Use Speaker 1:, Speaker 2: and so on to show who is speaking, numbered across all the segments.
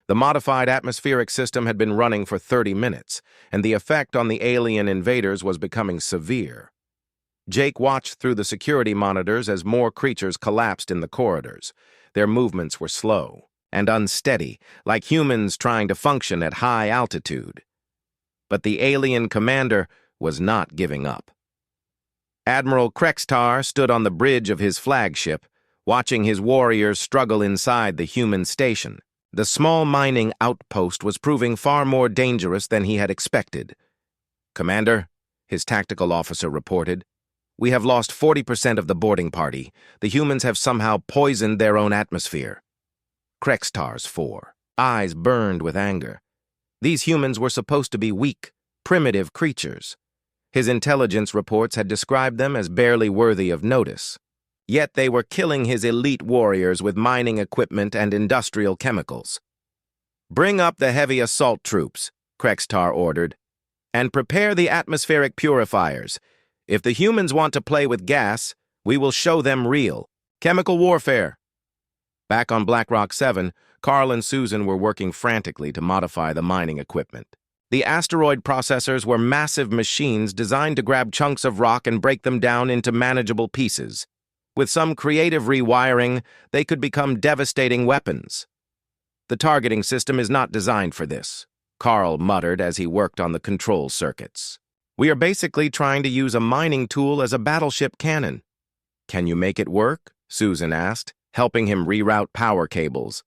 Speaker 1: The modified atmospheric system had been running for 30 minutes, and the effect on the alien invaders was becoming severe. Jake watched through the security monitors as more creatures collapsed in the corridors. Their movements were slow and unsteady, like humans trying to function at high altitude. But the alien commander was not giving up. Admiral Krextar stood on the bridge of his flagship, watching his warriors struggle inside the human station. The small mining outpost was proving far more dangerous than he had expected. "Commander," his tactical officer reported, "we have lost 40% of the boarding party. The humans have somehow poisoned their own atmosphere." Krextar's eyes burned with anger. These humans were supposed to be weak, primitive creatures. His intelligence reports had described them as barely worthy of notice. Yet they were killing his elite warriors with mining equipment and industrial chemicals. "Bring up the heavy assault troops," Krextar ordered, "and prepare the atmospheric purifiers. If the humans want to play with gas, we will show them real chemical warfare." Back on Black Rock 7, Carl and Susan were working frantically to modify the mining equipment. The asteroid processors were massive machines designed to grab chunks of rock and break them down into manageable pieces. With some creative rewiring, they could become devastating weapons. "The targeting system is not designed for this," Carl muttered as he worked on the control circuits. "We are basically trying to use a mining tool as a battleship cannon." "Can you make it work?" Susan asked, helping him reroute power cables.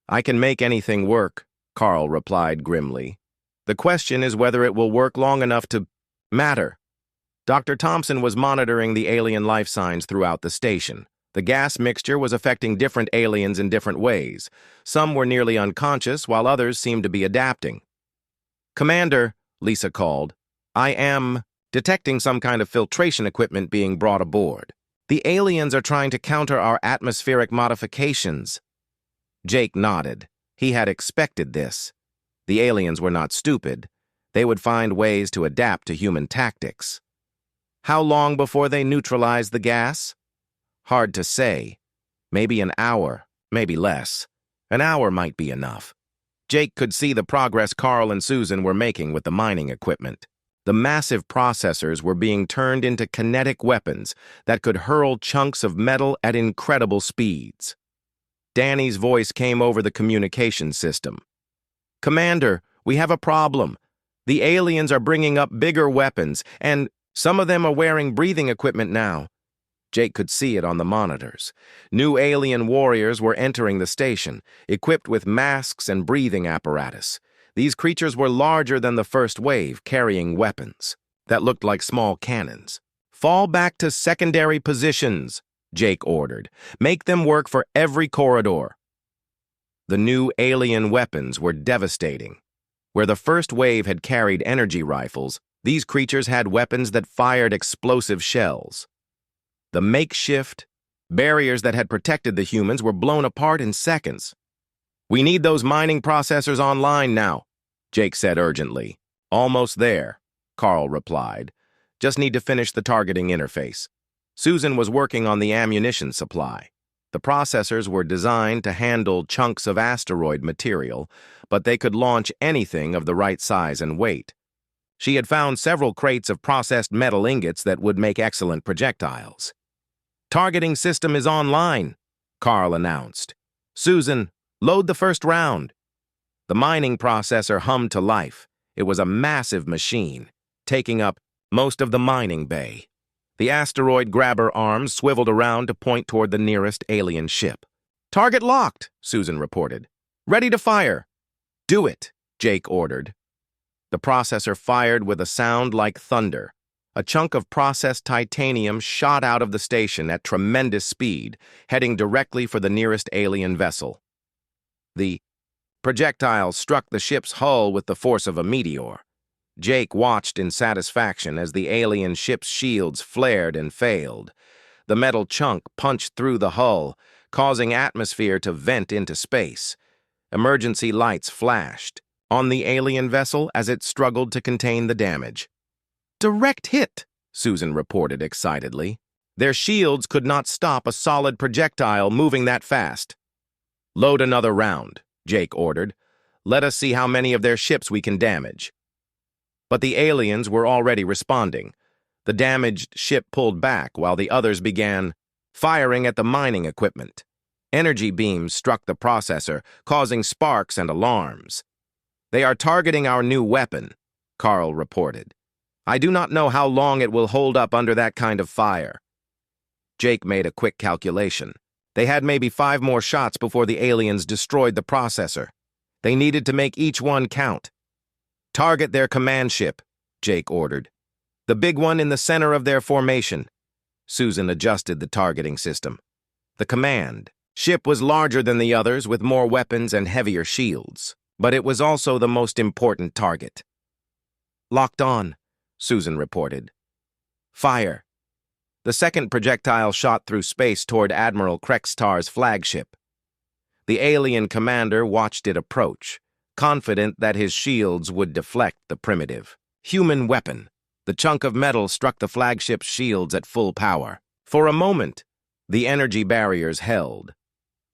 Speaker 1: "I can make anything work," Carl replied grimly. "The question is whether it will work long enough to matter." Dr. Thompson was monitoring the alien life signs throughout the station. The gas mixture was affecting different aliens in different ways. Some were nearly unconscious, while others seemed to be adapting. "Commander," Lisa called, "I am detecting some kind of filtration equipment being brought aboard. The aliens are trying to counter our atmospheric modifications." Jake nodded. He had expected this. The aliens were not stupid. They would find ways to adapt to human tactics. How long before they neutralized the gas? Hard to say. Maybe an hour, maybe less. An hour might be enough. Jake could see the progress Carl and Susan were making with the mining equipment. The massive processors were being turned into kinetic weapons that could hurl chunks of metal at incredible speeds. Danny's voice came over the communication system. "Commander, we have a problem. The aliens are bringing up bigger weapons, and some of them are wearing breathing equipment now." Jake could see it on the monitors. New alien warriors were entering the station, equipped with masks and breathing apparatus. These creatures were larger than the first wave, carrying weapons that looked like small cannons. "Fall back to secondary positions," Jake ordered. "Make them work for every corridor." The new alien weapons were devastating. Where the first wave had carried energy rifles, these creatures had weapons that fired explosive shells. The makeshift barriers that had protected the humans were blown apart in seconds. "We need those mining processors online now," Jake said urgently. "Almost there," Carl replied. "Just need to finish the targeting interface." Susan was working on the ammunition supply. The processors were designed to handle chunks of asteroid material, but they could launch anything of the right size and weight. She had found several crates of processed metal ingots that would make excellent projectiles. "Targeting system is online," Carl announced. "Susan, load the first round." The mining processor hummed to life. It was a massive machine, taking up most of the mining bay. The asteroid grabber arms swiveled around to point toward the nearest alien ship. "Target locked," Susan reported. "Ready to fire." "Do it," Jake ordered. The processor fired with a sound like thunder. A chunk of processed titanium shot out of the station at tremendous speed, heading directly for the nearest alien vessel. The projectile struck the ship's hull with the force of a meteor. Jake watched in satisfaction as the alien ship's shields flared and failed. The metal chunk punched through the hull, causing atmosphere to vent into space. Emergency lights flashed on the alien vessel as it struggled to contain the damage. "Direct hit," Susan reported excitedly. Their shields could not stop a solid projectile moving that fast. "Load another round," Jake ordered. Let us see how many of their ships we can damage. But the aliens were already responding. The damaged ship pulled back while the others began firing at the mining equipment. Energy beams struck the processor, causing sparks and alarms. "They are targeting our new weapon," Carl reported. "I do not know how long it will hold up under that kind of fire." Jake made a quick calculation. They had maybe 5 more shots before the aliens destroyed the processor. They needed to make each one count. "Target their command ship," Jake ordered. "The big one in the center of their formation." Susan adjusted the targeting system. The command ship was larger than the others with more weapons and heavier shields, but it was also the most important target. "Locked on," Susan reported. "Fire." The second projectile shot through space toward Admiral Krextar's flagship. The alien commander watched it approach, confident that his shields would deflect the primitive human weapon. The chunk of metal struck the flagship's shields at full power. For a moment, the energy barriers held.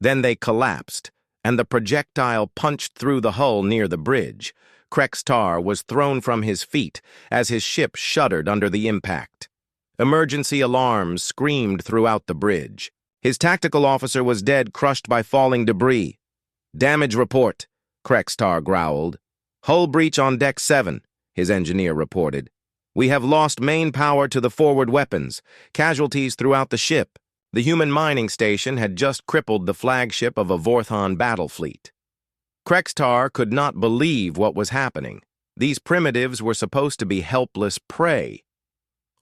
Speaker 1: Then they collapsed, and the projectile punched through the hull near the bridge. Krextar was thrown from his feet as his ship shuddered under the impact. Emergency alarms screamed throughout the bridge. His tactical officer was dead, crushed by falling debris. "Damage report," Krextar growled. "Hull breach on deck 7, his engineer reported. "We have lost main power to the forward weapons. Casualties throughout the ship." The human mining station had just crippled the flagship of a Vorthon battle fleet. Krextar could not believe what was happening. These primitives were supposed to be helpless prey.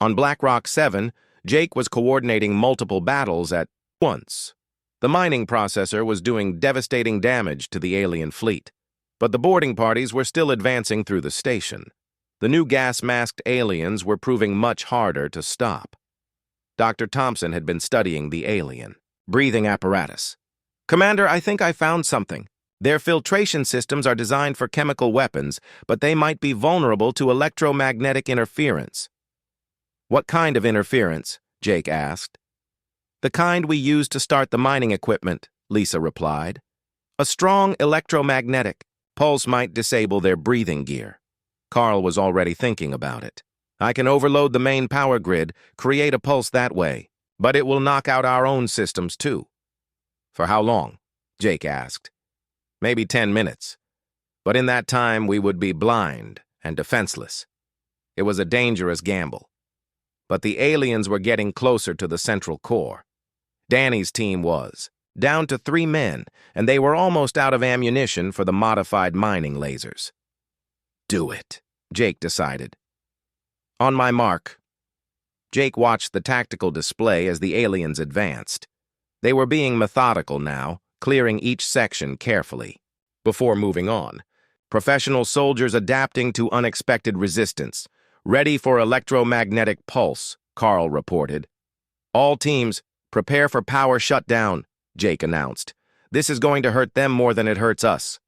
Speaker 1: On Black Rock 7, Jake was coordinating multiple battles at once. The mining processor was doing devastating damage to the alien fleet, but the boarding parties were still advancing through the station. The new gas-masked aliens were proving much harder to stop. Dr. Thompson had been studying the alien breathing apparatus. "Commander, I think I found something. Their filtration systems are designed for chemical weapons, but they might be vulnerable to electromagnetic interference." "What kind of interference?" Jake asked. "The kind we use to start the mining equipment," Lisa replied. "A strong electromagnetic pulse might disable their breathing gear." Carl was already thinking about it. "I can overload the main power grid, create a pulse that way, but it will knock out our own systems too." "For how long?" Jake asked. "Maybe 10 minutes. But in that time, we would be blind and defenseless." It was a dangerous gamble. But the aliens were getting closer to the central core. Danny's team was, down to 3 men, and they were almost out of ammunition for the modified mining lasers. "Do it," Jake decided. "On my mark." Jake watched the tactical display as the aliens advanced. They were being methodical now, clearing each section carefully. Before moving on, professional soldiers adapting to unexpected resistance. "Ready for electromagnetic pulse," Carl reported. "All teams, prepare for power shutdown," Jake announced. "This is going to hurt them more than it hurts us."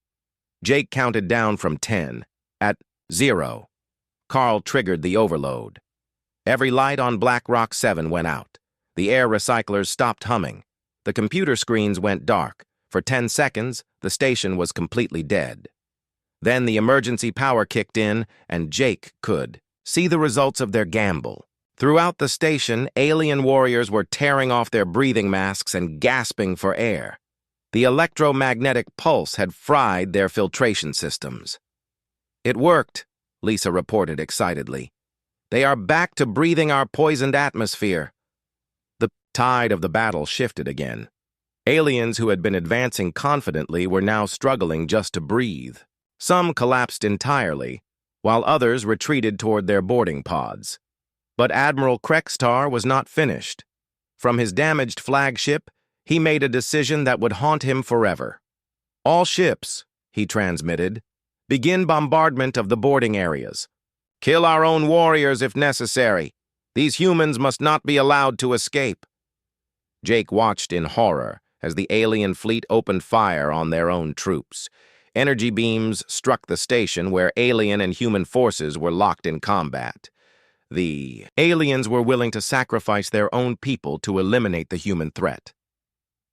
Speaker 1: Jake counted down from 10. At 0, Carl triggered the overload. Every light on Black Rock 7 went out. The air recyclers stopped humming. The computer screens went dark. For 10 seconds, the station was completely dead. Then the emergency power kicked in, and Jake could see the results of their gamble. Throughout the station, alien warriors were tearing off their breathing masks and gasping for air. The electromagnetic pulse had fried their filtration systems. "It worked," Lisa reported excitedly. "They are back to breathing our poisoned atmosphere." The tide of the battle shifted again. Aliens who had been advancing confidently were now struggling just to breathe. Some collapsed entirely, while others retreated toward their boarding pods. But Admiral Krextar was not finished. From his damaged flagship, he made a decision that would haunt him forever. "All ships," he transmitted, "begin bombardment of the boarding areas. Kill our own warriors if necessary. These humans must not be allowed to escape." Jake watched in horror as the alien fleet opened fire on their own troops. Energy beams struck the station where alien and human forces were locked in combat. The aliens were willing to sacrifice their own people to eliminate the human threat.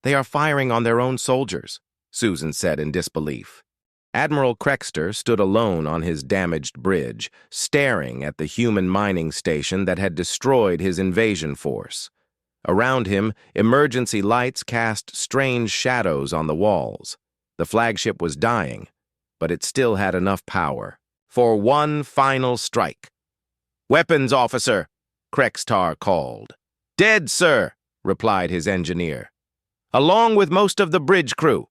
Speaker 1: "They are firing on their own soldiers," Susan said in disbelief. Admiral Krexter stood alone on his damaged bridge, staring at the human mining station that had destroyed his invasion force. Around him, emergency lights cast strange shadows on the walls. The flagship was dying, but it still had enough power for one final strike. "Weapons officer," Krextar called. "Dead, sir," replied his engineer. "Along with most of the bridge crew."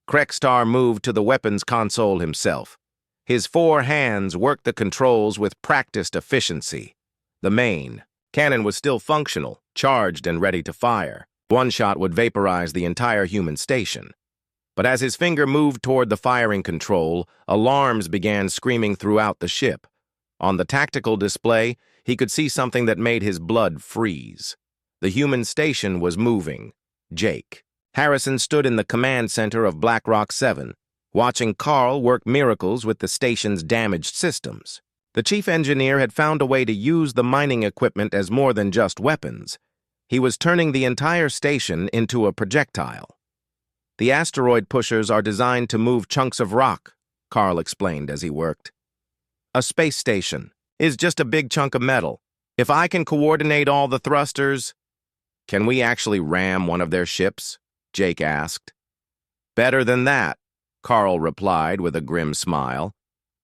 Speaker 1: Krextar moved to the weapons console himself. His 4 hands worked the controls with practiced efficiency. The main cannon was still functional, charged and ready to fire. One shot would vaporize the entire human station. But as his finger moved toward the firing control, alarms began screaming throughout the ship. On the tactical display, he could see something that made his blood freeze. The human station was moving. Jake. Harrison stood in the command center of BlackRock 7, watching Carl work miracles with the station's damaged systems. The chief engineer had found a way to use the mining equipment as more than just weapons. He was turning the entire station into a projectile. "The asteroid pushers are designed to move chunks of rock," Carl explained as he worked. "A space station is just a big chunk of metal. If I can coordinate all the thrusters—" "Can we actually ram one of their ships?" Jake asked. "Better than that," Carl replied with a grim smile.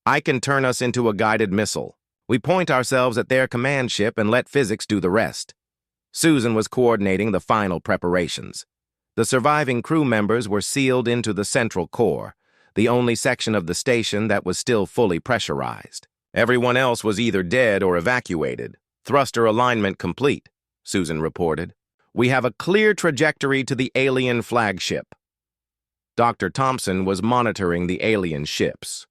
Speaker 1: "I can turn us into a guided missile. We point ourselves at their command ship and let physics do the rest." Susan was coordinating the final preparations. The surviving crew members were sealed into the central core, the only section of the station that was still fully pressurized. Everyone else was either dead or evacuated. "Thruster alignment complete," Susan reported. "We have a clear trajectory to the alien flagship." Dr. Thompson was monitoring the alien ships.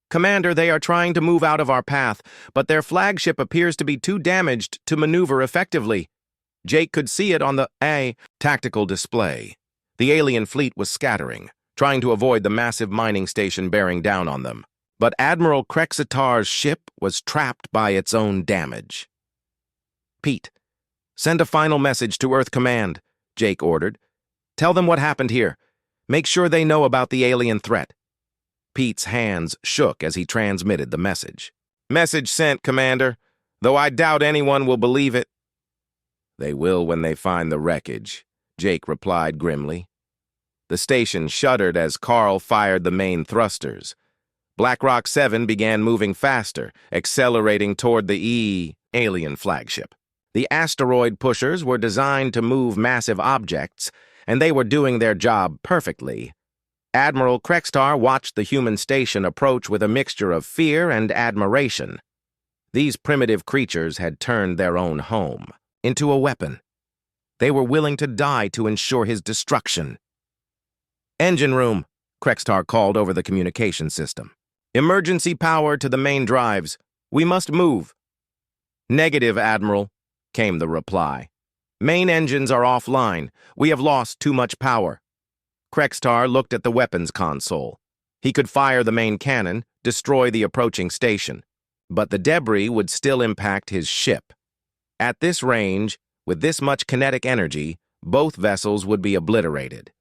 Speaker 1: "Commander, they are trying to move out of our path, but their flagship appears to be too damaged to maneuver effectively." Jake could see it on the tactical display. The alien fleet was scattering, trying to avoid the massive mining station bearing down on them. But Admiral Krextar's ship was trapped by its own damage. "Pete, send a final message to Earth Command," Jake ordered. "Tell them what happened here. Make sure they know about the alien threat." Pete's hands shook as he transmitted the message. "Message sent, Commander, though I doubt anyone will believe it." "They will when they find the wreckage," Jake replied grimly. The station shuddered as Carl fired the main thrusters. BlackRock 7 began moving faster, accelerating toward the alien flagship. The asteroid pushers were designed to move massive objects, and they were doing their job perfectly. Admiral Krextar watched the human station approach with a mixture of fear and admiration. These primitive creatures had turned their own home into a weapon. They were willing to die to ensure his destruction. "Engine room," Krextar called over the communication system. "Emergency power to the main drives. We must move." "Negative, Admiral," came the reply. "Main engines are offline. We have lost too much power." Krextar looked at the weapons console. He could fire the main cannon, destroy the approaching station, but the debris would still impact his ship. At this range, with this much kinetic energy, both vessels would be obliterated.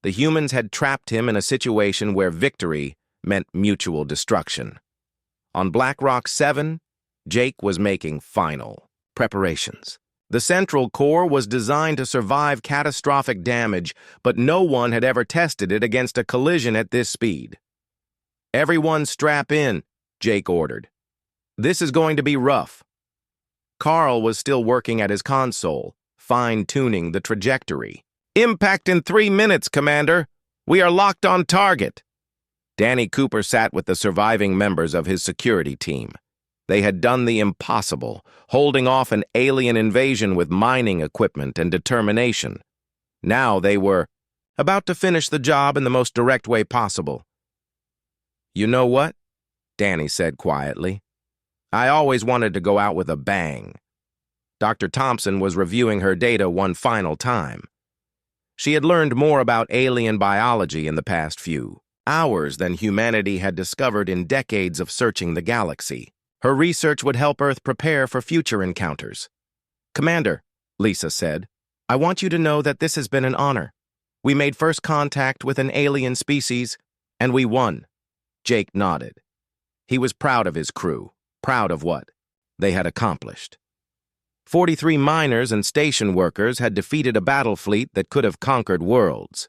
Speaker 1: The humans had trapped him in a situation where victory meant mutual destruction. On BlackRock 7, Jake was making final preparations. The central core was designed to survive catastrophic damage, but no one had ever tested it against a collision at this speed. "Everyone strap in," Jake ordered. "This is going to be rough." Carl was still working at his console, fine-tuning the trajectory. "Impact in 3 minutes, Commander. We are locked on target." Danny Cooper sat with the surviving members of his security team. They had done the impossible, holding off an alien invasion with mining equipment and determination. Now they were about to finish the job in the most direct way possible. "You know what?" Danny said quietly. "I always wanted to go out with a bang." Dr. Thompson was reviewing her data one final time. She had learned more about alien biology in the past few hours than humanity had discovered in decades of searching the galaxy. Her research would help Earth prepare for future encounters. "Commander," Lisa said, "I want you to know that this has been an honor. We made first contact with an alien species, and we won." Jake nodded. He was proud of his crew, proud of what they had accomplished. 43 miners and station workers had defeated a battle fleet that could have conquered worlds.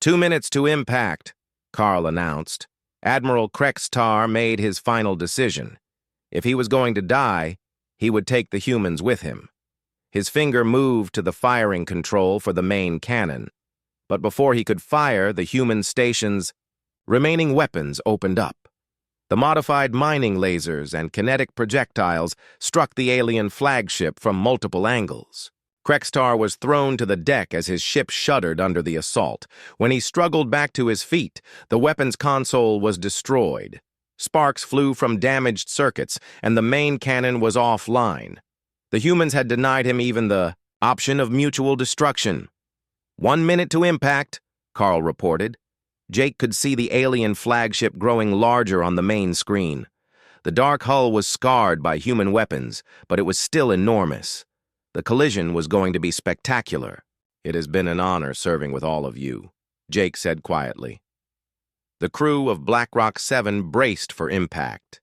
Speaker 1: 2 minutes to impact, Carl announced. Admiral Krextar made his final decision. If he was going to die, he would take the humans with him. His finger moved to the firing control for the main cannon. But before he could fire, the human station's remaining weapons opened up. The modified mining lasers and kinetic projectiles struck the alien flagship from multiple angles. Krextar was thrown to the deck as his ship shuddered under the assault. When he struggled back to his feet, the weapons console was destroyed. Sparks flew from damaged circuits, and the main cannon was offline. The humans had denied him even the option of mutual destruction. 1 minute to impact, Carl reported. Jake could see the alien flagship growing larger on the main screen. The dark hull was scarred by human weapons, but it was still enormous. The collision was going to be spectacular. "It has been an honor serving with all of you," Jake said quietly. The crew of Blackrock 7 braced for impact.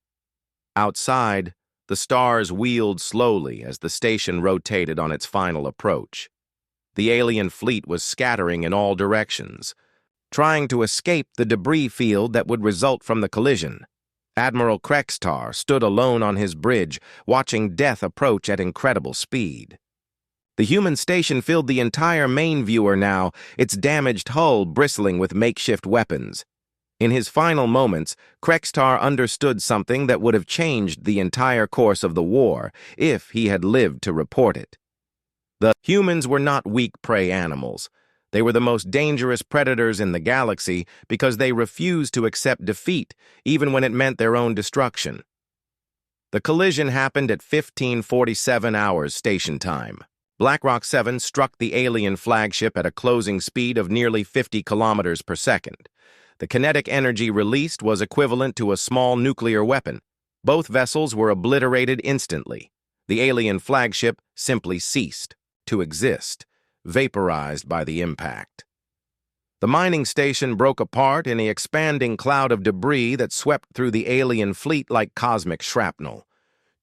Speaker 1: Outside, the stars wheeled slowly as the station rotated on its final approach. The alien fleet was scattering in all directions, trying to escape the debris field that would result from the collision. Admiral Krextar stood alone on his bridge, watching death approach at incredible speed. The human station filled the entire main viewer now, its damaged hull bristling with makeshift weapons. In his final moments, Krextar understood something that would have changed the entire course of the war if he had lived to report it. The humans were not weak prey animals. They were the most dangerous predators in the galaxy because they refused to accept defeat, even when it meant their own destruction. The collision happened at 15:47 hours station time. Blackrock 7 struck the alien flagship at a closing speed of nearly 50 kilometers per second. The kinetic energy released was equivalent to a small nuclear weapon. Both vessels were obliterated instantly. The alien flagship simply ceased to exist, vaporized by the impact. The mining station broke apart in an expanding cloud of debris that swept through the alien fleet like cosmic shrapnel.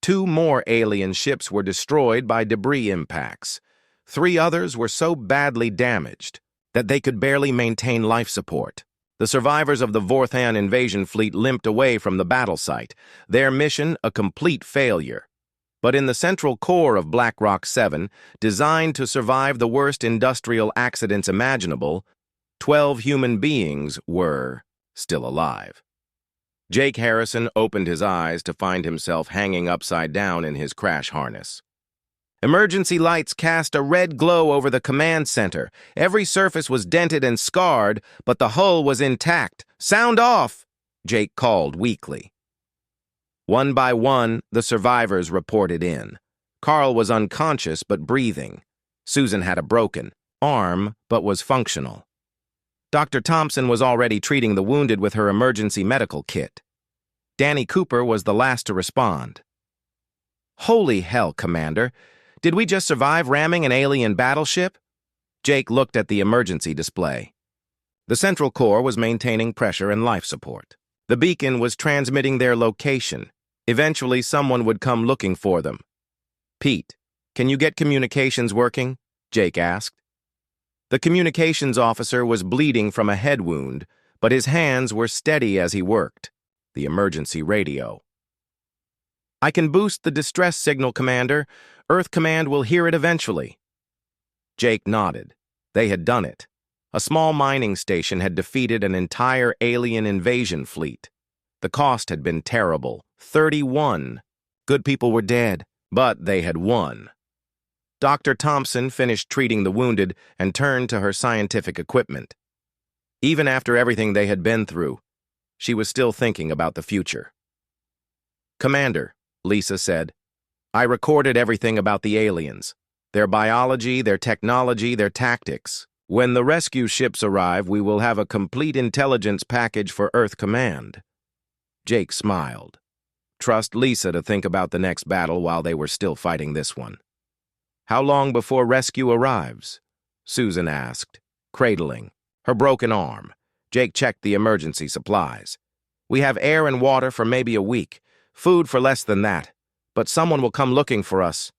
Speaker 1: 2 more alien ships were destroyed by debris impacts. 3 others were so badly damaged that they could barely maintain life support. The survivors of the Vorthan invasion fleet limped away from the battle site, their mission a complete failure. But in the central core of Blackrock 7, designed to survive the worst industrial accidents imaginable, 12 human beings were still alive. Jake Harrison opened his eyes to find himself hanging upside down in his crash harness. Emergency lights cast a red glow over the command center. Every surface was dented and scarred, but the hull was intact. "Sound off!" Jake called weakly. One by one, the survivors reported in. Carl was unconscious but breathing. Susan had a broken arm but was functional. Dr. Thompson was already treating the wounded with her emergency medical kit. Danny Cooper was the last to respond. "Holy hell, Commander! Did we just survive ramming an alien battleship?" Jake looked at the emergency display. The central core was maintaining pressure and life support. The beacon was transmitting their location. Eventually, someone would come looking for them. "Pete, can you get communications working?" Jake asked. The communications officer was bleeding from a head wound, but his hands were steady as he worked. The emergency radio. "I can boost the distress signal, Commander. Earth Command will hear it eventually." Jake nodded. They had done it. A small mining station had defeated an entire alien invasion fleet. The cost had been terrible. 31. Good people were dead, but they had won. Dr. Thompson finished treating the wounded and turned to her scientific equipment. Even after everything they had been through, she was still thinking about the future. "Commander," Lisa said, "I recorded everything about the aliens. Their biology, their technology, their tactics. When the rescue ships arrive, we will have a complete intelligence package for Earth Command." Jake smiled. Trust Lisa to think about the next battle while they were still fighting this one. "How long before rescue arrives?" Susan asked, cradling her broken arm. Jake checked the emergency supplies. We have air and water for maybe a week, food for less than that, but someone will come looking for us."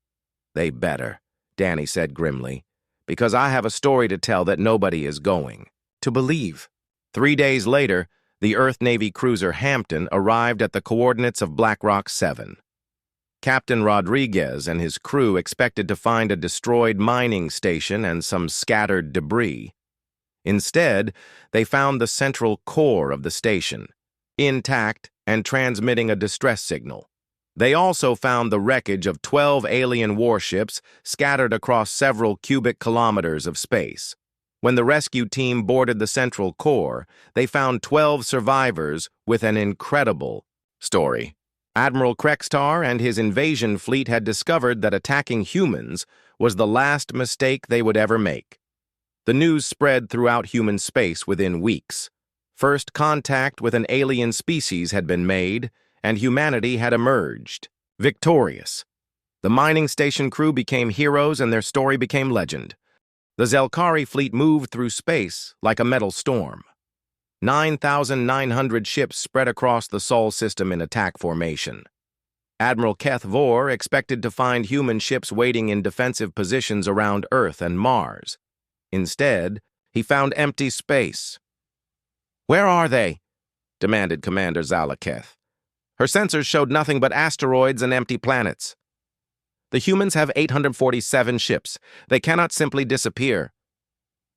Speaker 1: "They better," Danny said grimly, "because I have a story to tell that nobody is going to believe." 3 days later, the Earth Navy cruiser Hampton arrived at the coordinates of Black Rock 7. Captain Rodriguez and his crew expected to find a destroyed mining station and some scattered debris. Instead, they found the central core of the station, intact and transmitting a distress signal. They also found the wreckage of 12 alien warships scattered across several cubic kilometers of space. When the rescue team boarded the central core, they found 12 survivors with an incredible story. Admiral Krextar and his invasion fleet had discovered that attacking humans was the last mistake they would ever make. The news spread throughout human space within weeks. First contact with an alien species had been made, and humanity had emerged, victorious. The mining station crew became heroes and their story became legend. The Zelkari fleet moved through space like a metal storm. 9,900 ships spread across the Sol system in attack formation. Admiral Keth Vor expected to find human ships waiting in defensive positions around Earth and Mars. Instead, he found empty space. "Where are they?" demanded Commander Zalaketh. Her sensors showed nothing but asteroids and empty planets. "The humans have 847 ships. They cannot simply disappear."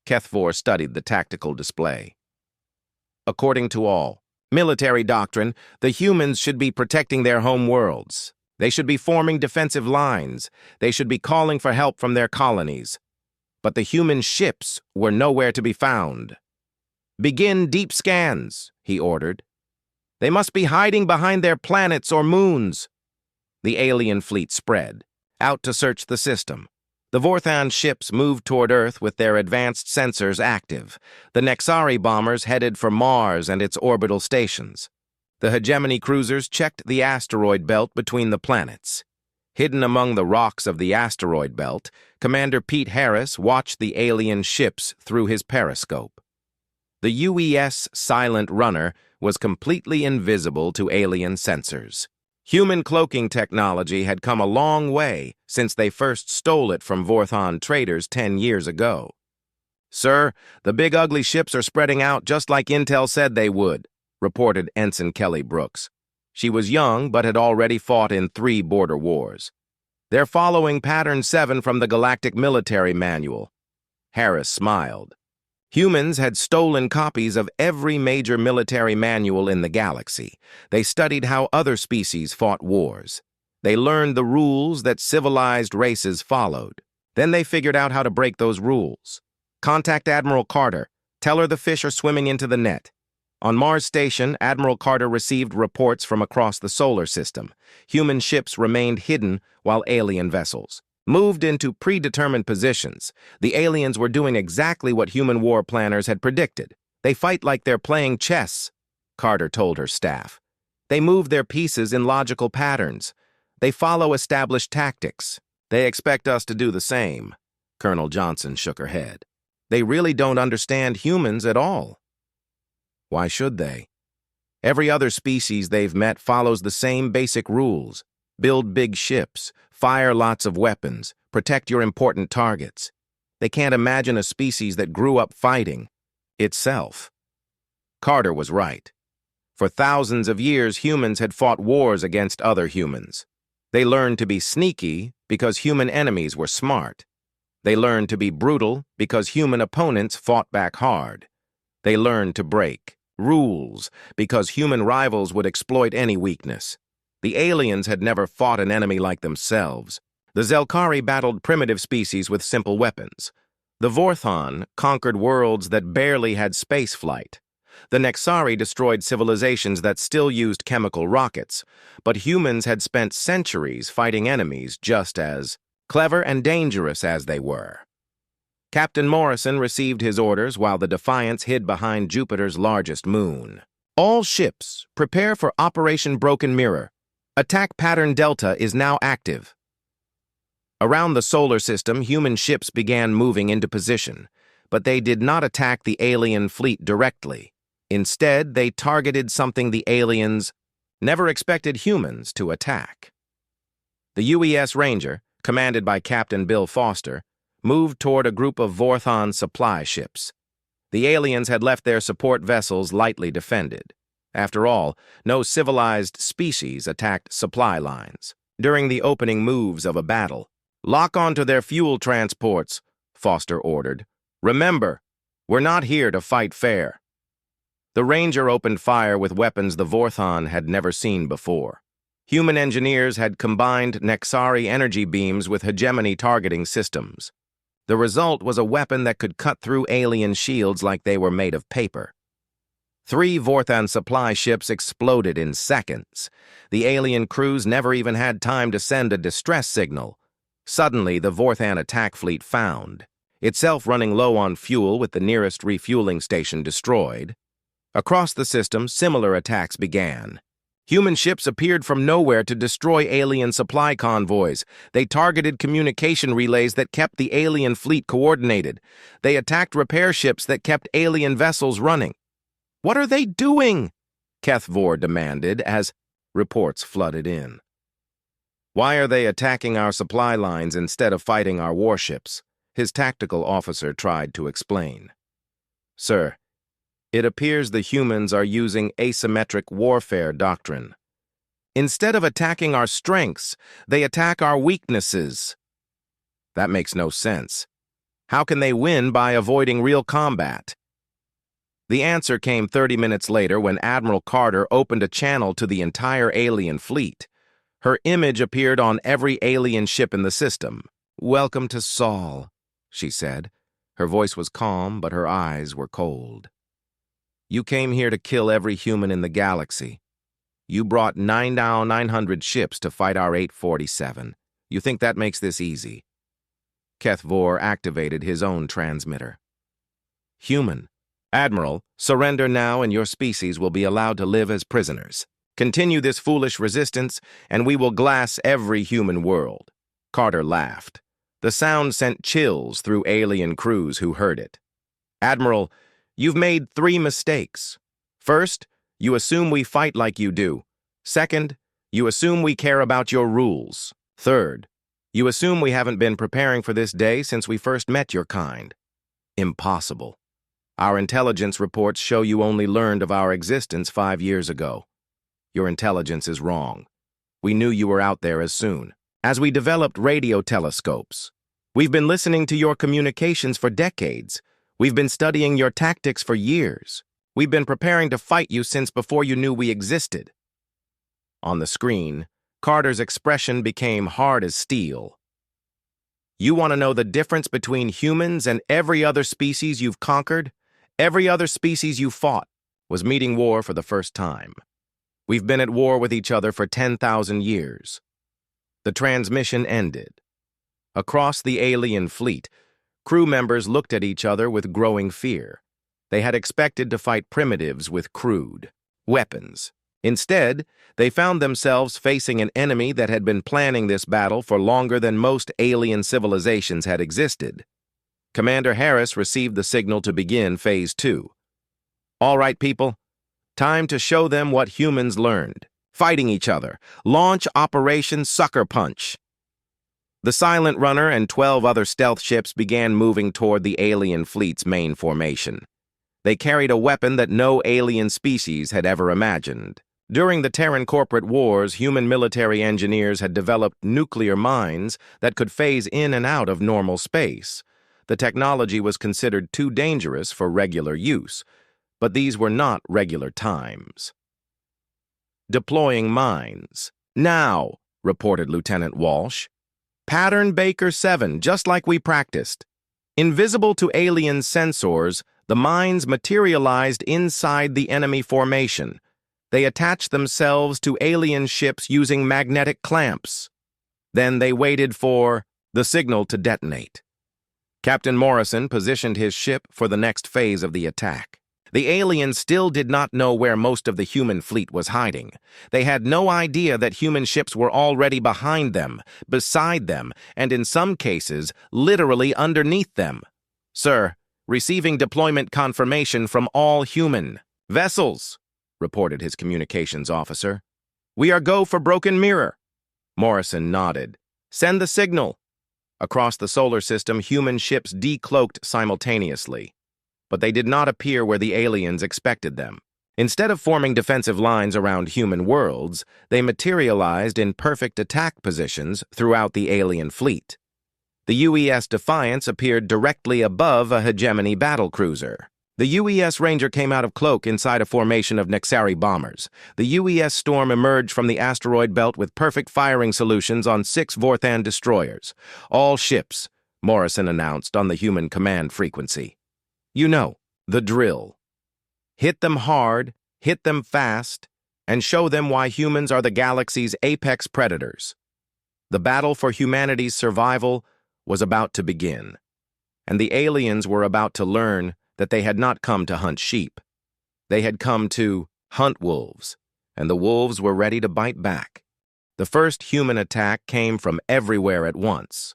Speaker 1: Keth Vor studied the tactical display. "According to all military doctrine, the humans should be protecting their home worlds. They should be forming defensive lines. They should be calling for help from their colonies. But the human ships were nowhere to be found. "Begin deep scans," he ordered. "They must be hiding behind their planets or moons." The alien fleet spread, out to search the system. The Vorthan ships moved toward Earth with their advanced sensors active. The Nexari bombers headed for Mars and its orbital stations. The hegemony cruisers checked the asteroid belt between the planets. Hidden among the rocks of the asteroid belt, Commander Pete Harris watched the alien ships through his periscope. The UES Silent Runner was completely invisible to alien sensors. Human cloaking technology had come a long way since they first stole it from Vorthan traders 10 years ago. "Sir, the big ugly ships are spreading out just like Intel said they would," reported Ensign Kelly Brooks. She was young but had already fought in 3 border wars. "They're following Pattern 7 from the Galactic Military Manual." Harris smiled. Humans had stolen copies of every major military manual in the galaxy. They studied how other species fought wars. They learned the rules that civilized races followed. Then they figured out how to break those rules. "Contact Admiral Carter. Tell her the fish are swimming into the net." On Mars Station, Admiral Carter received reports from across the solar system. Human ships remained hidden while alien vessels moved into predetermined positions. The aliens were doing exactly what human war planners had predicted. "They fight like they're playing chess," Carter told her staff. "They move their pieces in logical patterns. They follow established tactics. They expect us to do the same." Colonel Johnson shook her head. "They really don't understand humans at all." "Why should they? Every other species they've met follows the same basic rules. Build big ships, fire lots of weapons, protect your important targets. They can't imagine a species that grew up fighting itself." Carter was right. For thousands of years, humans had fought wars against other humans. They learned to be sneaky because human enemies were smart. They learned to be brutal because human opponents fought back hard. They learned to break rules because human rivals would exploit any weakness. The aliens had never fought an enemy like themselves. The Zelkari battled primitive species with simple weapons. The Vorthan conquered worlds that barely had space flight. The Nexari destroyed civilizations that still used chemical rockets, but humans had spent centuries fighting enemies just as clever and dangerous as they were. Captain Morrison received his orders while the Defiance hid behind Jupiter's largest moon. "All ships, prepare for Operation Broken Mirror. Attack Pattern Delta is now active." Around the solar system, human ships began moving into position, but they did not attack the alien fleet directly. Instead, they targeted something the aliens never expected humans to attack. The UES Ranger, commanded by Captain Bill Foster, moved toward a group of Vorthon supply ships. The aliens had left their support vessels lightly defended. After all, no civilized species attacked supply lines. During the opening moves of a battle, "Lock onto their fuel transports," Foster ordered. "Remember, we're not here to fight fair." The Ranger opened fire with weapons the Vorthon had never seen before. Human engineers had combined Nexari energy beams with hegemony targeting systems. The result was a weapon that could cut through alien shields like they were made of paper. 3 Vorthon supply ships exploded in seconds. The alien crews never even had time to send a distress signal. Suddenly, the Vorthon attack fleet found, itself running low on fuel with the nearest refueling station destroyed. Across the system, similar attacks began. Human ships appeared from nowhere to destroy alien supply convoys. They targeted communication relays that kept the alien fleet coordinated. They attacked repair ships that kept alien vessels running. "What are they doing?" Keth Vor demanded as reports flooded in. "Why are they attacking our supply lines instead of fighting our warships?" his tactical officer tried to explain. "Sir, it appears the humans are using asymmetric warfare doctrine. Instead of attacking our strengths, they attack our weaknesses." "That makes no sense. How can they win by avoiding real combat?" The answer came 30 minutes later when Admiral Carter opened a channel to the entire alien fleet. Her image appeared on every alien ship in the system. "Welcome to Sol," she said. Her voice was calm, but her eyes were cold. "You came here to kill every human in the galaxy. You brought 900 ships to fight our 847. You think that makes this easy?" Keth Vor activated his own transmitter. "Human. Admiral, surrender now and your species will be allowed to live as prisoners. Continue this foolish resistance, and we will glass every human world." Carter laughed. The sound sent chills through alien crews who heard it. "Admiral, you've made 3 mistakes. First, you assume we fight like you do. Second, you assume we care about your rules. Third, you assume we haven't been preparing for this day since we first met your kind. Impossible. Our intelligence reports show you only learned of our existence 5 years ago. Your intelligence is wrong. We knew you were out there as soon as we developed radio telescopes. We've been listening to your communications for decades. We've been studying your tactics for years. We've been preparing to fight you since before you knew we existed." On the screen, Carter's expression became hard as steel. "You want to know the difference between humans and every other species you've conquered? Every other species you fought was meeting war for the first time. We've been at war with each other for 10,000 years. The transmission ended. Across the alien fleet, crew members looked at each other with growing fear. They had expected to fight primitives with crude weapons. Instead, they found themselves facing an enemy that had been planning this battle for longer than most alien civilizations had existed. Commander Harris received the signal to begin Phase 2. "All right, people. Time to show them what humans learned. Fighting each other. Launch Operation Sucker Punch." The Silent Runner and 12 other stealth ships began moving toward the alien fleet's main formation. They carried a weapon that no alien species had ever imagined. During the Terran corporate wars, human military engineers had developed nuclear mines that could phase in and out of normal space. The technology was considered too dangerous for regular use, but these were not regular times. "Deploying mines. Now," reported Lieutenant Walsh. "Pattern Baker 7, just like we practiced. Invisible to alien sensors, the mines materialized inside the enemy formation. They attached themselves to alien ships using magnetic clamps. Then they waited for the signal to detonate." Captain Morrison positioned his ship for the next phase of the attack. The aliens still did not know where most of the human fleet was hiding. They had no idea that human ships were already behind them, beside them, and in some cases, literally underneath them. "Sir, receiving deployment confirmation from all human." "Vessels," reported his communications officer. "We are go for Broken Mirror." Morrison nodded. "Send the signal." Across the solar system, human ships decloaked simultaneously, but they did not appear where the aliens expected them. Instead of forming defensive lines around human worlds, they materialized in perfect attack positions throughout the alien fleet. The UES Defiance appeared directly above a hegemony battlecruiser. The UES Ranger came out of cloak inside a formation of Nexari bombers. The UES Storm emerged from the asteroid belt with perfect firing solutions on 6 Vorthan destroyers. "All ships," Morrison announced on the human command frequency. "You know, the drill. Hit them hard, hit them fast, and show them why humans are the galaxy's apex predators." The battle for humanity's survival was about to begin, and the aliens were about to learn that they had not come to hunt sheep. They had come to hunt wolves, and the wolves were ready to bite back. The first human attack came from everywhere at once.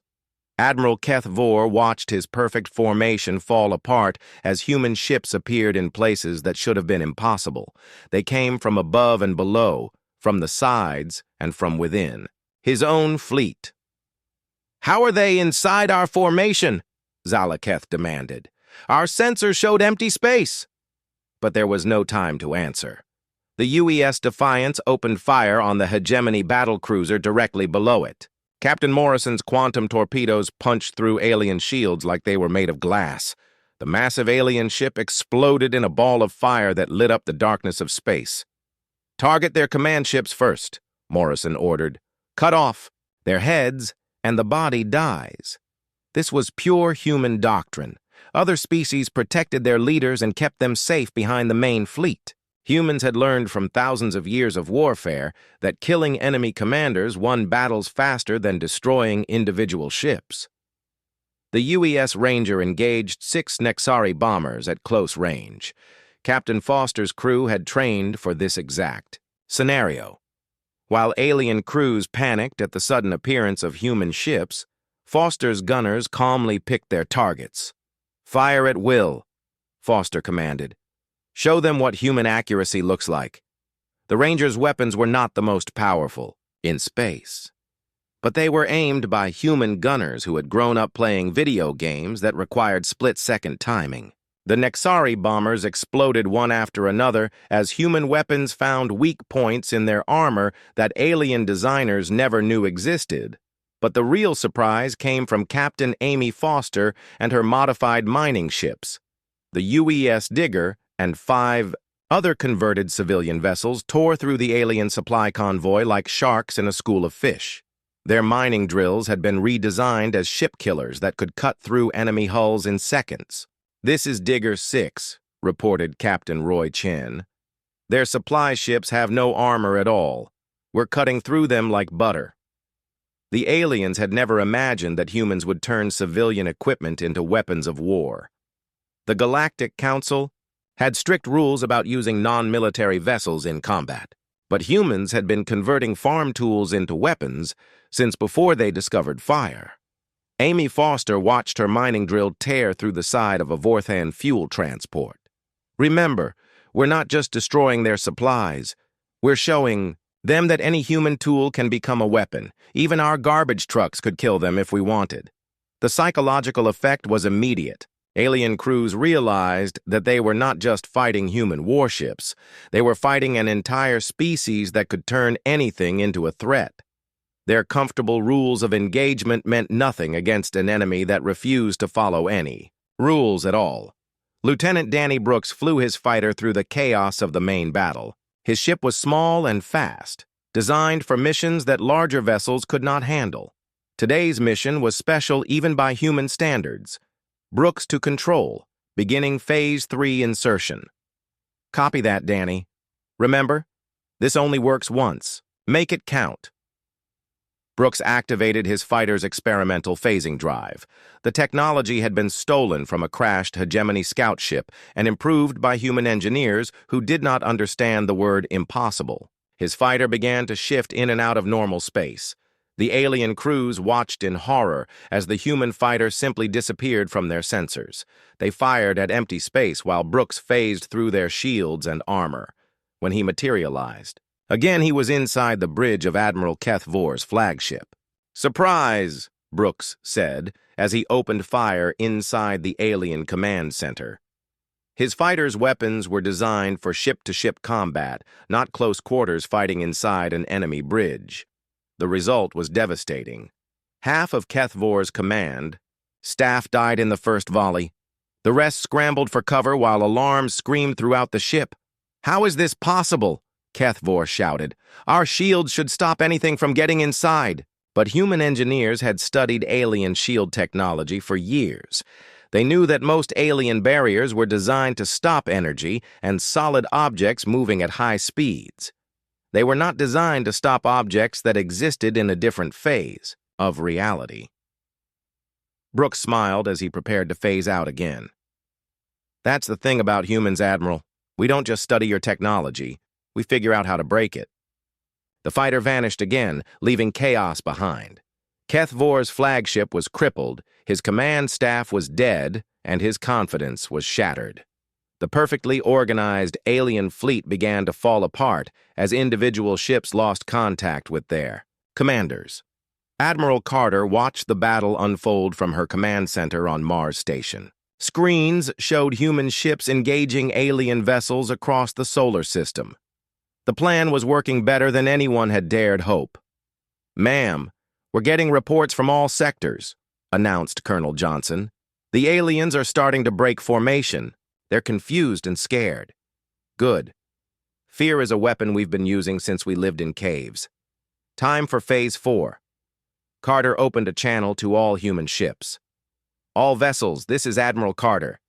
Speaker 1: Admiral Keth Vor watched his perfect formation fall apart as human ships appeared in places that should have been impossible. They came from above and below, from the sides and from within. His own fleet. "How are they inside our formation?" Zalaketh demanded. "Our sensors showed empty space." But there was no time to answer. The UES Defiance opened fire on the hegemony battlecruiser directly below it. Captain Morrison's quantum torpedoes punched through alien shields like they were made of glass. The massive alien ship exploded in a ball of fire that lit up the darkness of space. "Target their command ships first," Morrison ordered. "Cut off their heads, and the body dies." This was pure human doctrine. Other species protected their leaders and kept them safe behind the main fleet. Humans had learned from thousands of years of warfare that killing enemy commanders won battles faster than destroying individual ships. The UES Ranger engaged 6 Nexari bombers at close range. Captain Foster's crew had trained for this exact scenario. While alien crews panicked at the sudden appearance of human ships, Foster's gunners calmly picked their targets. "Fire at will," Foster commanded. "Show them what human accuracy looks like." The Rangers' weapons were not the most powerful in space, but they were aimed by human gunners who had grown up playing video games that required split-second timing. The Nexari bombers exploded one after another as human weapons found weak points in their armor that alien designers never knew existed. But the real surprise came from Captain Amy Foster and her modified mining ships. The UES Digger and 5 other converted civilian vessels tore through the alien supply convoy like sharks in a school of fish. Their mining drills had been redesigned as ship killers that could cut through enemy hulls in seconds. "This is Digger 6, reported Captain Roy Chen. "Their supply ships have no armor at all. We're cutting through them like butter." The aliens had never imagined that humans would turn civilian equipment into weapons of war. The Galactic Council had strict rules about using non-military vessels in combat, but humans had been converting farm tools into weapons since before they discovered fire. Amy Foster watched her mining drill tear through the side of a Vorthan fuel transport. "Remember, we're not just destroying their supplies. We're showing them that any human tool can become a weapon. Even our garbage trucks could kill them if we wanted." The psychological effect was immediate. Alien crews realized that they were not just fighting human warships. They were fighting an entire species that could turn anything into a threat. Their comfortable rules of engagement meant nothing against an enemy that refused to follow any rules at all. Lieutenant Danny Brooks flew his fighter through the chaos of the main battle. His ship was small and fast, designed for missions that larger vessels could not handle. Today's mission was special even by human standards. Brooks to control, beginning Phase 3 insertion. "Copy that, Danny. Remember, this only works once. Make it count." Brooks activated his fighter's experimental phasing drive. The technology had been stolen from a crashed hegemony scout ship and improved by human engineers who did not understand the word impossible. His fighter began to shift in and out of normal space. The alien crews watched in horror as the human fighter simply disappeared from their sensors. They fired at empty space while Brooks phased through their shields and armor. When he materialized, again he was inside the bridge of Admiral Keth Vor's flagship. "Surprise!" Brooks said as he opened fire inside the alien command center. His fighter's weapons were designed for ship-to-ship combat, not close quarters fighting inside an enemy bridge. The result was devastating. Half of Keth Vor's command staff died in the first volley. The rest scrambled for cover while alarms screamed throughout the ship. "How is this possible?" Keth Vor shouted. "Our shields should stop anything from getting inside." But human engineers had studied alien shield technology for years. They knew that most alien barriers were designed to stop energy and solid objects moving at high speeds. They were not designed to stop objects that existed in a different phase of reality. Brooks smiled as he prepared to phase out again. "That's the thing about humans, Admiral. We don't just study your technology, we figure out how to break it." The fighter vanished again, leaving chaos behind. Keth Vor's flagship was crippled, his command staff was dead, and his confidence was shattered. The perfectly organized alien fleet began to fall apart as individual ships lost contact with their commanders. Admiral Carter watched the battle unfold from her command center on Mars Station. Screens showed human ships engaging alien vessels across the solar system. The plan was working better than anyone had dared hope. "Ma'am, we're getting reports from all sectors," announced Colonel Johnson. "The aliens are starting to break formation. They're confused and scared." "Good. Fear is a weapon we've been using since we lived in caves. Time for Phase 4. Carter opened a channel to all human ships. "All vessels, this is Admiral Carter.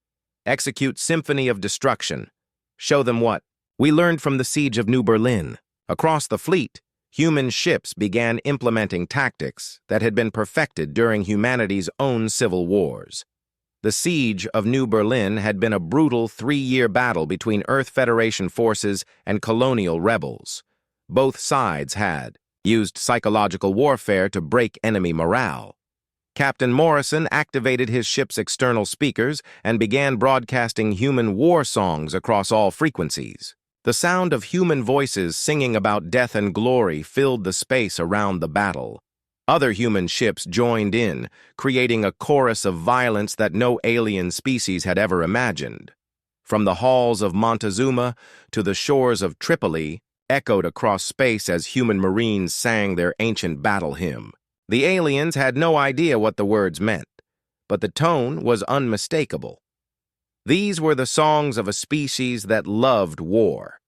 Speaker 1: Execute Symphony of Destruction. Show them what we learned from the siege of New Berlin." Across the fleet, human ships began implementing tactics that had been perfected during humanity's own civil wars. The siege of New Berlin had been a brutal 3-year battle between Earth Federation forces and colonial rebels. Both sides had used psychological warfare to break enemy morale. Captain Morrison activated his ship's external speakers and began broadcasting human war songs across all frequencies. The sound of human voices singing about death and glory filled the space around the battle. Other human ships joined in, creating a chorus of violence that no alien species had ever imagined. From the halls of Montezuma to the shores of Tripoli, echoed across space as human marines sang their ancient battle hymn. The aliens had no idea what the words meant, but the tone was unmistakable. These were the songs of a species that loved war.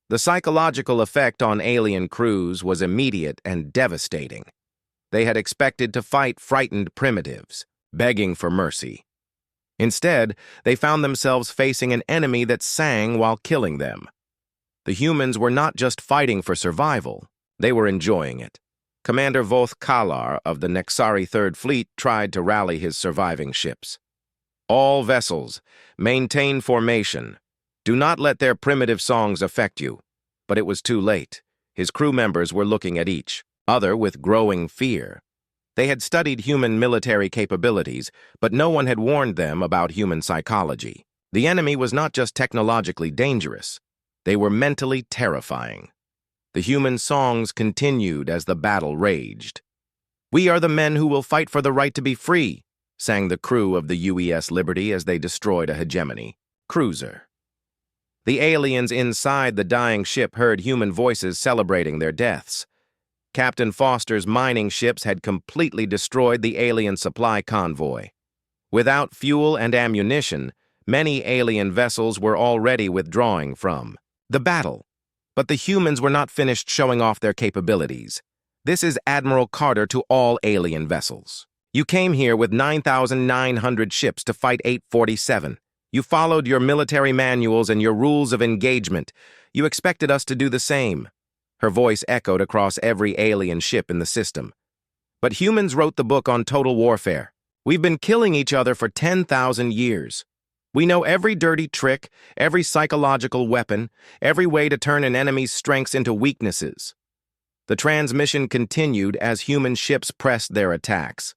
Speaker 1: The psychological effect on alien crews was immediate and devastating. They had expected to fight frightened primitives, begging for mercy. Instead, they found themselves facing an enemy that sang while killing them. The humans were not just fighting for survival, they were enjoying it. Commander Voth Kalar of the Nexari Third Fleet tried to rally his surviving ships. "All vessels, maintain formation. Do not let their primitive songs affect you." But it was too late. His crew members were looking at each other with growing fear. They had studied human military capabilities, but no one had warned them about human psychology. The enemy was not just technologically dangerous, they were mentally terrifying. The human songs continued as the battle raged. "We are the men who will fight for the right to be free," sang the crew of the UES Liberty as they destroyed a hegemony cruiser. The aliens inside the dying ship heard human voices celebrating their deaths. Captain Foster's mining ships had completely destroyed the alien supply convoy. Without fuel and ammunition, many alien vessels were already withdrawing from the battle. But the humans were not finished showing off their capabilities. "This is Admiral Carter to all alien vessels. You came here with 9,900 ships to fight 847. You followed your military manuals and your rules of engagement. You expected us to do the same." Her voice echoed across every alien ship in the system. "But humans wrote the book on total warfare. We've been killing each other for 10,000 years. We know every dirty trick, every psychological weapon, every way to turn an enemy's strengths into weaknesses." The transmission continued as human ships pressed their attacks.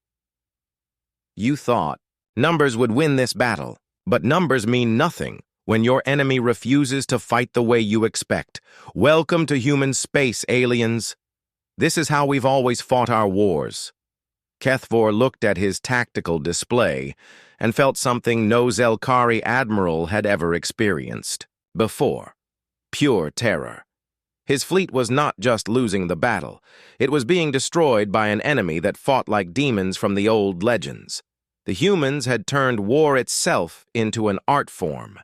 Speaker 1: You thought numbers would win this battle, but numbers mean nothing when your enemy refuses to fight the way you expect. Welcome to human space, aliens. This is how we've always fought our wars. Kethvor looked at his tactical display and felt something no Zelkari admiral had ever experienced before. Pure terror. His fleet was not just losing the battle. It was being destroyed by an enemy that fought like demons from the old legends. The humans had turned war itself into an art form,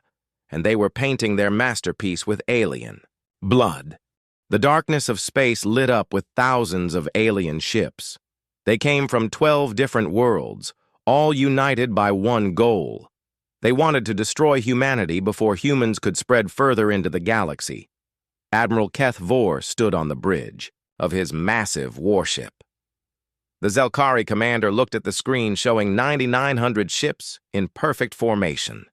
Speaker 1: and they were painting their masterpiece with alien blood. The darkness of space lit up with thousands of alien ships. They came from 12 different worlds, all united by one goal. They wanted to destroy humanity before humans could spread further into the galaxy. Admiral Kethvor stood on the bridge of his massive warship. The Zelkari commander looked at the screen showing 9,900 ships in perfect formation.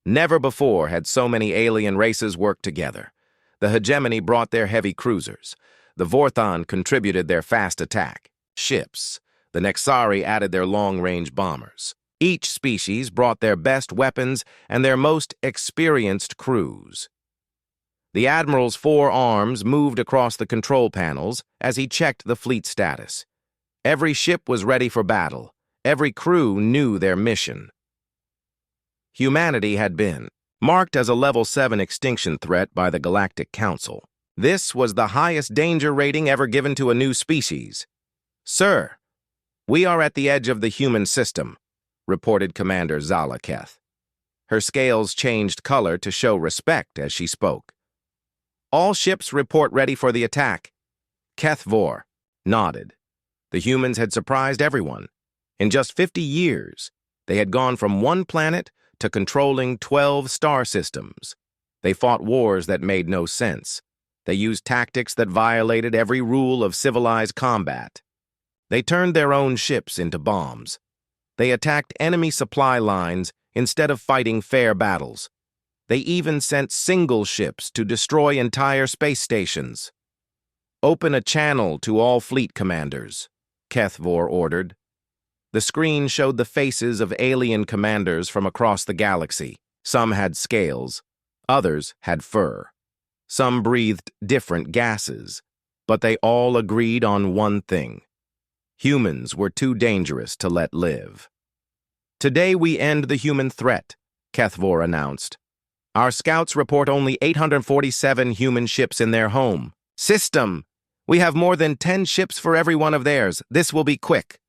Speaker 1: Never before had so many alien races worked together. The hegemony brought their heavy cruisers. The Vorthon contributed their fast attack ships. The Nexari added their long-range bombers. Each species brought their best weapons and their most experienced crews. The Admiral's 4 arms moved across the control panels as he checked the fleet status. Every ship was ready for battle. Every crew knew their mission. Humanity had been marked as a Level 7 extinction threat by the Galactic Council. This was the highest danger rating ever given to a new species. "Sir, we are at the edge of the human system," reported Commander Zalaketh. Her scales changed color to show respect as she spoke. "All ships report ready for the attack." Kethvor nodded. The humans had surprised everyone. In just 50 years, they had gone from one planet to controlling 12 star systems. They fought wars that made no sense. They used tactics that violated every rule of civilized combat. They turned their own ships into bombs. They attacked enemy supply lines instead of fighting fair battles. They even sent single ships to destroy entire space stations. "Open a channel to all fleet commanders," Kethvor ordered. The screen showed the faces of alien commanders from across the galaxy. Some had scales, others had fur. Some breathed different gases, but they all agreed on one thing. Humans were too dangerous to let live. "Today we end the human threat," Kethvor announced. "Our scouts report only 847 human ships in their home system. We have more than 10 ships for every one of theirs. This will be quick."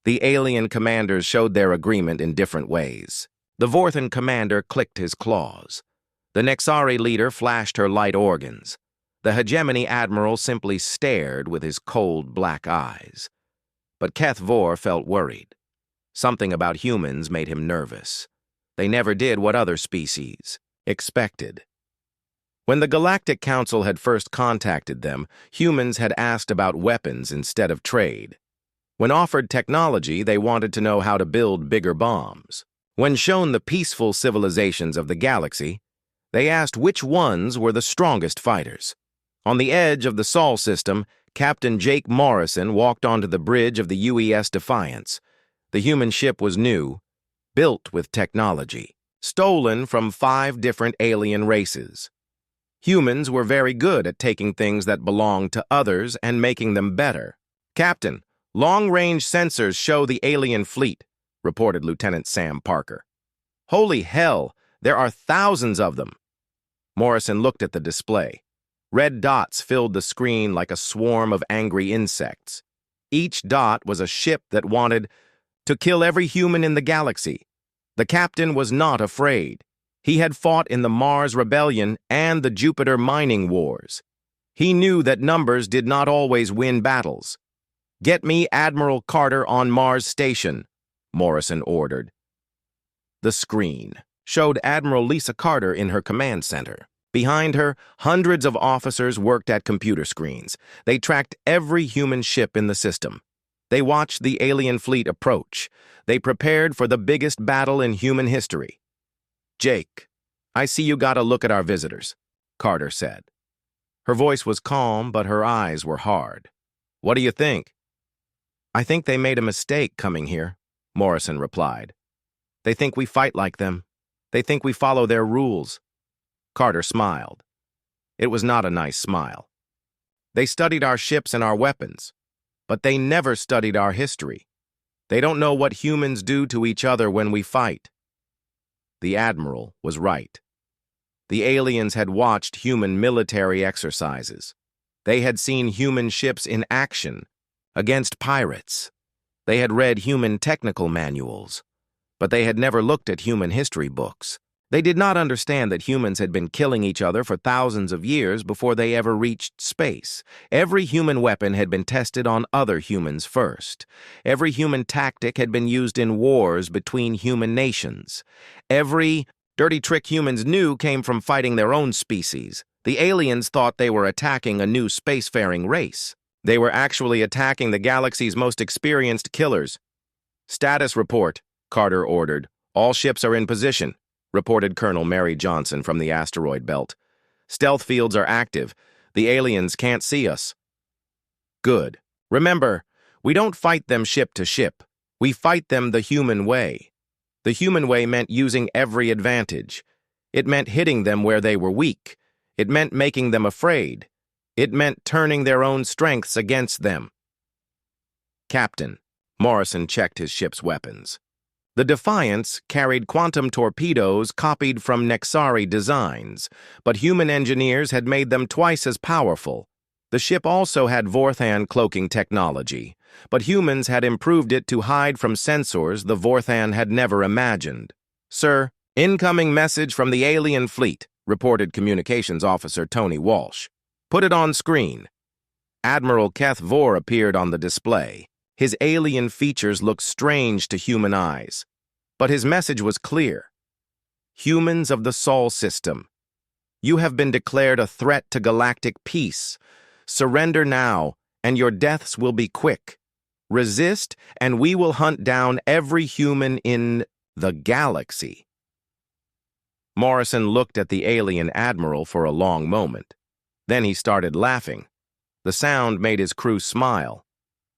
Speaker 1: The alien commanders showed their agreement in different ways. The Vorthon commander clicked his claws. The Nexari leader flashed her light organs. The hegemony admiral simply stared with his cold black eyes. But Kethvor felt worried. Something about humans made him nervous. They never did what other species expected. When the Galactic Council had first contacted them, humans had asked about weapons instead of trade. When offered technology, they wanted to know how to build bigger bombs. When shown the peaceful civilizations of the galaxy, they asked which ones were the strongest fighters. On the edge of the Sol system, Captain Jake Morrison walked onto the bridge of the UES Defiance. The human ship was new, built with technology, stolen from 5 different alien races. Humans were very good at taking things that belonged to others and making them better. "Captain, long-range sensors show the alien fleet," reported Lieutenant Sam Parker. "Holy hell, there are thousands of them." Morrison looked at the display. Red dots filled the screen like a swarm of angry insects. Each dot was a ship that wanted to kill every human in the galaxy. The captain was not afraid. He had fought in the Mars Rebellion and the Jupiter mining wars. He knew that numbers did not always win battles. "Get me Admiral Carter on Mars Station," Morrison ordered. The screen showed Admiral Lisa Carter in her command center. Behind her, hundreds of officers worked at computer screens. They tracked every human ship in the system. They watched the alien fleet approach. They prepared for the biggest battle in human history. "Jake, I see you got a look at our visitors," Carter said. Her voice was calm, but her eyes were hard. "What do you think?" "I think they made a mistake coming here," Morrison replied. "They think we fight like them. They think we follow their rules." Carter smiled. It was not a nice smile. "They studied our ships and our weapons, but they never studied our history. They don't know what humans do to each other when we fight." The Admiral was right. The aliens had watched human military exercises. They had seen human ships in action against pirates. They had read human technical manuals, but they had never looked at human history books. They did not understand that humans had been killing each other for thousands of years before they ever reached space. Every human weapon had been tested on other humans first. Every human tactic had been used in wars between human nations. Every dirty trick humans knew came from fighting their own species. The aliens thought they were attacking a new spacefaring race. They were actually attacking the galaxy's most experienced killers. "Status report," Carter ordered. "All ships are in position," reported Colonel Mary Johnson from the asteroid belt. "Stealth fields are active. The aliens can't see us." "Good. Remember, we don't fight them ship to ship. We fight them the human way." The human way meant using every advantage. It meant hitting them where they were weak. It meant making them afraid. It meant turning their own strengths against them. "Captain," Morrison checked his ship's weapons. The Defiance carried quantum torpedoes copied from Nexari designs, but human engineers had made them twice as powerful. The ship also had Vorthan cloaking technology, but humans had improved it to hide from sensors the Vorthan had never imagined. "Sir, incoming message from the alien fleet," reported Communications Officer Tony Walsh. "Put it on screen." Admiral Keth Vor appeared on the display. His alien features looked strange to human eyes, but his message was clear. "Humans of the Sol system, you have been declared a threat to galactic peace. Surrender now, and your deaths will be quick. Resist, and we will hunt down every human in the galaxy." Morrison looked at the alien admiral for a long moment. Then he started laughing. The sound made his crew smile.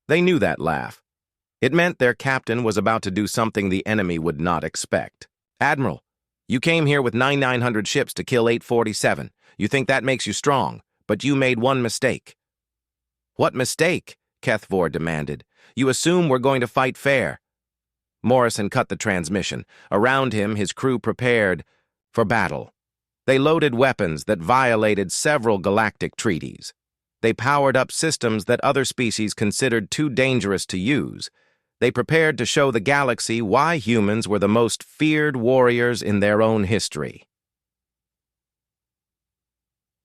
Speaker 1: They knew that laugh. It meant their captain was about to do something the enemy would not expect. "Admiral, you came here with 9,900 ships to kill 847. You think that makes you strong, but you made one mistake." "What mistake?" Keth Vor demanded. "You assume we're going to fight fair." Morrison cut the transmission. Around him, his crew prepared for battle. They loaded weapons that violated several galactic treaties. They powered up systems that other species considered too dangerous to use. They prepared to show the galaxy why humans were the most feared warriors in their own history.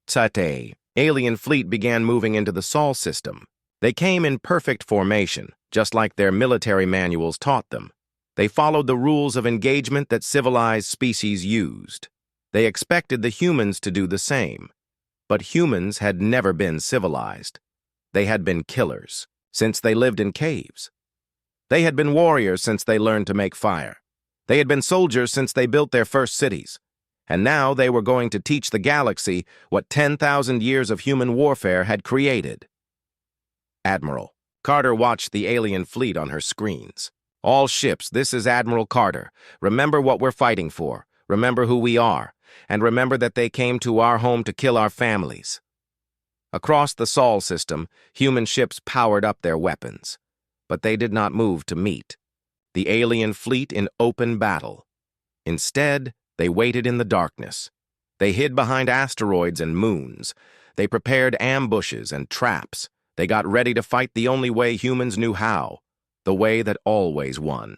Speaker 1: Tsate, alien fleet began moving into the Sol system. They came in perfect formation, just like their military manuals taught them. They followed the rules of engagement that civilized species used. They expected the humans to do the same. But humans had never been civilized. They had been killers, since they lived in caves. They had been warriors since they learned to make fire. They had been soldiers since they built their first cities. And now they were going to teach the galaxy what 10,000 years of human warfare had created. "Admiral." Carter watched the alien fleet on her screens. "All ships, this is Admiral Carter. Remember what we're fighting for. Remember who we are. And remember that they came to our home to kill our families." Across the Sol system, human ships powered up their weapons. But they did not move to meet the alien fleet in open battle. Instead, they waited in the darkness. They hid behind asteroids and moons. They prepared ambushes and traps. They got ready to fight the only way humans knew how, the way that always won.